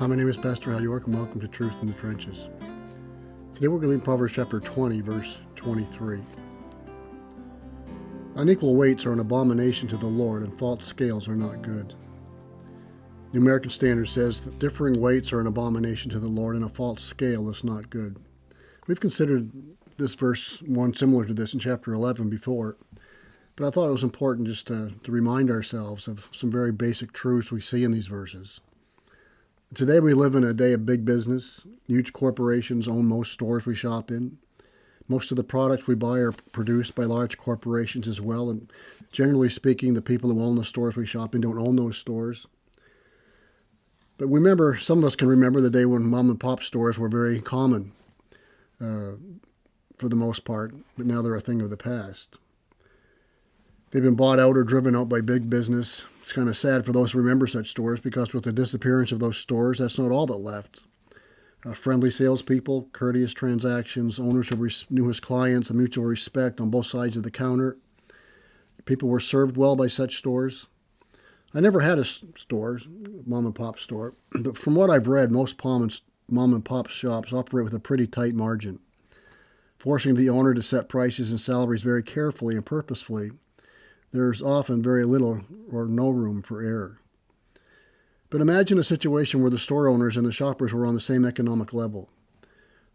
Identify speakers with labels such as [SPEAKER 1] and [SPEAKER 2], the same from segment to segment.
[SPEAKER 1] Hi, my name is Pastor Al York, and welcome to Truth in the Trenches. Today we're going to be in Proverbs chapter 20, verse 23. Unequal weights are an abomination to the Lord, and false scales are not good. The American Standard says that differing weights are an abomination to the Lord, and a false scale is not good. We've considered this verse, one similar to this, in chapter 11 before, but I thought it was important just to remind ourselves of some very basic truths we see in these verses. Today we live in a day of big business. Huge corporations own most stores we shop in. Most of the products we buy are produced by large corporations as well, and generally speaking, the people who own the stores we shop in don't own those stores. But remember, some of us can remember the day when mom and pop stores were very common for the most part, but now they're a thing of the past. They've been bought out or driven out by big business. It's kind of sad for those who remember such stores, because with the disappearance of those stores, that's not all that left. Friendly salespeople, courteous transactions, owners who knew his clients, a mutual respect on both sides of the counter. People were served well by such stores. I never had a store, mom and pop store, but from what I've read, most mom and pop shops operate with a pretty tight margin, forcing the owner to set prices and salaries very carefully and purposefully. There's often very little or no room for error. But imagine a situation where the store owners and the shoppers were on the same economic level.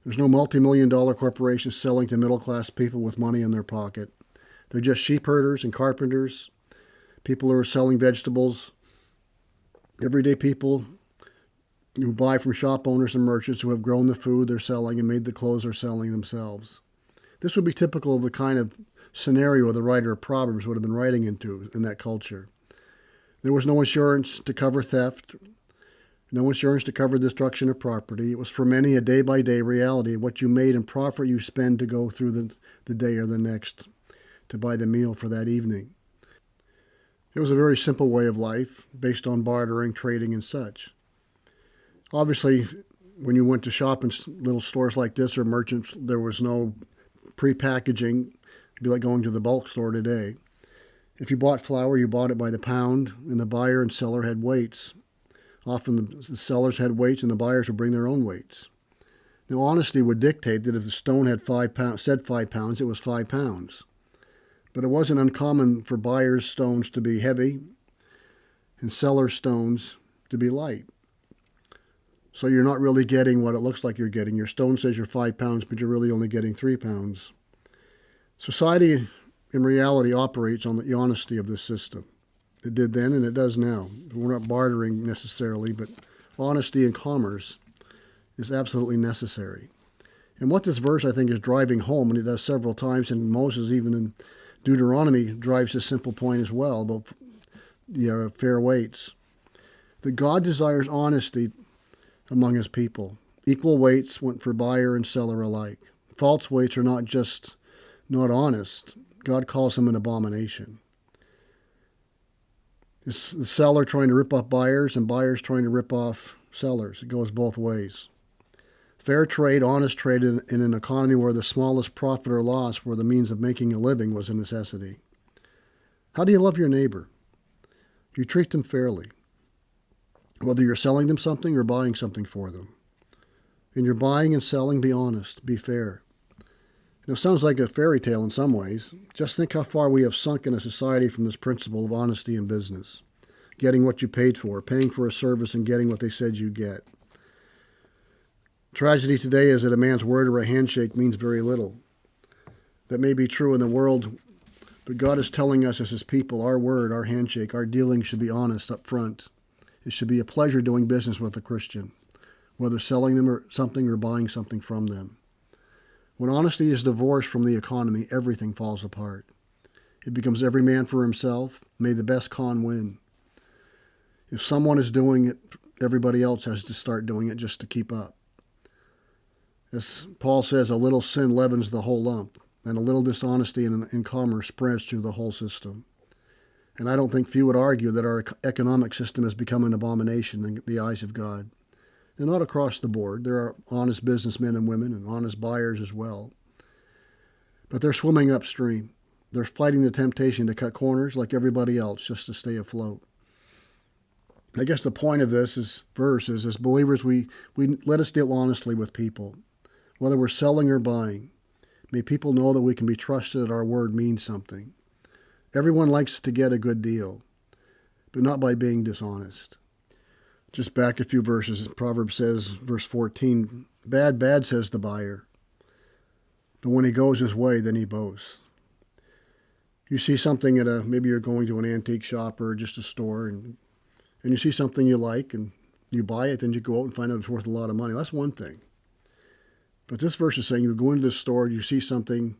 [SPEAKER 1] There's no multi-million-dollar corporations selling to middle-class people with money in their pocket. They're just sheep herders and carpenters, people who are selling vegetables, everyday people who buy from shop owners and merchants who have grown the food they're selling and made the clothes they're selling themselves. This would be typical of the kind of scenario the writer of Proverbs would have been writing into in that culture. There was no insurance to cover theft, no insurance to cover destruction of property. It was for many a day-by-day reality. What you made and profit you spend to go through the day or the next to buy the meal for that evening. It was a very simple way of life based on bartering, trading, and such. Obviously, when you went to shop in little stores like this or merchants, there was no pre-packaging. It'd be like going to the bulk store today. If you bought flour, you bought it by the pound, and the buyer and seller had weights. Often the sellers had weights, and the buyers would bring their own weights. Now, honesty would dictate that if the stone had 5 pounds, said 5 pounds, it was 5 pounds. But it wasn't uncommon for buyers' stones to be heavy and sellers' stones to be light. So you're not really getting what it looks like you're getting. Your stone says you're 5 pounds, but you're really only getting 3 pounds. Society, in reality, operates on the honesty of this system. It did then and it does now. We're not bartering necessarily, but honesty in commerce is absolutely necessary. And what this verse, I think, is driving home, and it does several times, and Moses, even in Deuteronomy, drives this simple point as well about the fair weights. That God desires honesty among his people. Equal weights went for buyer and seller alike. False weights are not just not honest. God calls them an abomination. It's the seller trying to rip off buyers and buyers trying to rip off sellers. It goes both ways. Fair trade, honest trade in an economy where the smallest profit or loss were the means of making a living was a necessity. How do you love your neighbor? You treat them fairly, whether you're selling them something or buying something for them. In your buying and selling, be honest, be fair. It sounds like a fairy tale in some ways. Just think how far we have sunk in a society from this principle of honesty in business. Getting what you paid for, paying for a service, and getting what they said you'd get. Tragedy today is that a man's word or a handshake means very little. That may be true in the world, but God is telling us as his people, our word, our handshake, our dealing should be honest up front. It should be a pleasure doing business with a Christian, whether selling them something or buying something from them. When honesty is divorced from the economy, everything falls apart. It becomes every man for himself. May the best con win. If someone is doing it, everybody else has to start doing it just to keep up. As Paul says, a little sin leavens the whole lump, and a little dishonesty in commerce spreads through the whole system. And I don't think few would argue that our economic system has become an abomination in the eyes of God. And not across the board. There are honest businessmen and women and honest buyers as well. But they're swimming upstream. They're fighting the temptation to cut corners like everybody else just to stay afloat. I guess the point of this verse is, as believers, we let us deal honestly with people, whether we're selling or buying. May people know that we can be trusted, that our word means something. Everyone likes to get a good deal, but not by being dishonest. Just back a few verses, Proverbs says, verse 14, bad, says the buyer. But when he goes his way, then he boasts. You see something maybe you're going to an antique shop or just a store, and you see something you like, and you buy it, then you go out and find out it's worth a lot of money. That's one thing. But this verse is saying you go into the store, you see something,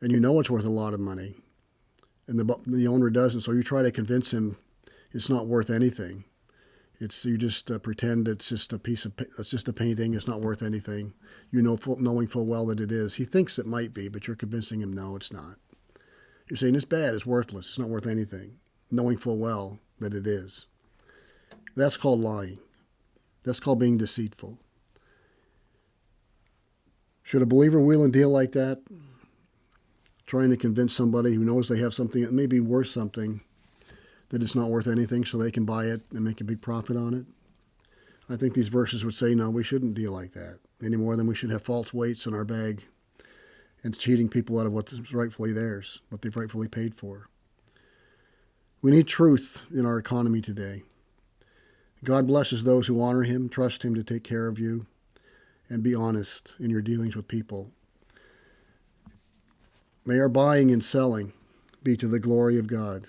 [SPEAKER 1] and you know it's worth a lot of money, and the owner doesn't, so you try to convince him it's not worth anything. You just pretend it's just it's just a painting. It's not worth anything. Knowing full well that it is. He thinks it might be, but you're convincing him no, it's not. You're saying it's bad. It's worthless. It's not worth anything, knowing full well that it is. That's called lying. That's called being deceitful. Should a believer wheel and deal like that, trying to convince somebody who knows they have something that may be worth something, that it's not worth anything so they can buy it and make a big profit on it? I think these verses would say, no, we shouldn't deal like that any more than we should have false weights in our bag and cheating people out of what's rightfully theirs, what they've rightfully paid for. We need truth in our economy today. God blesses those who honor him, trust him to take care of you, and be honest in your dealings with people. May our buying and selling be to the glory of God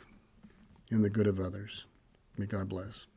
[SPEAKER 1] and the good of others. May God bless.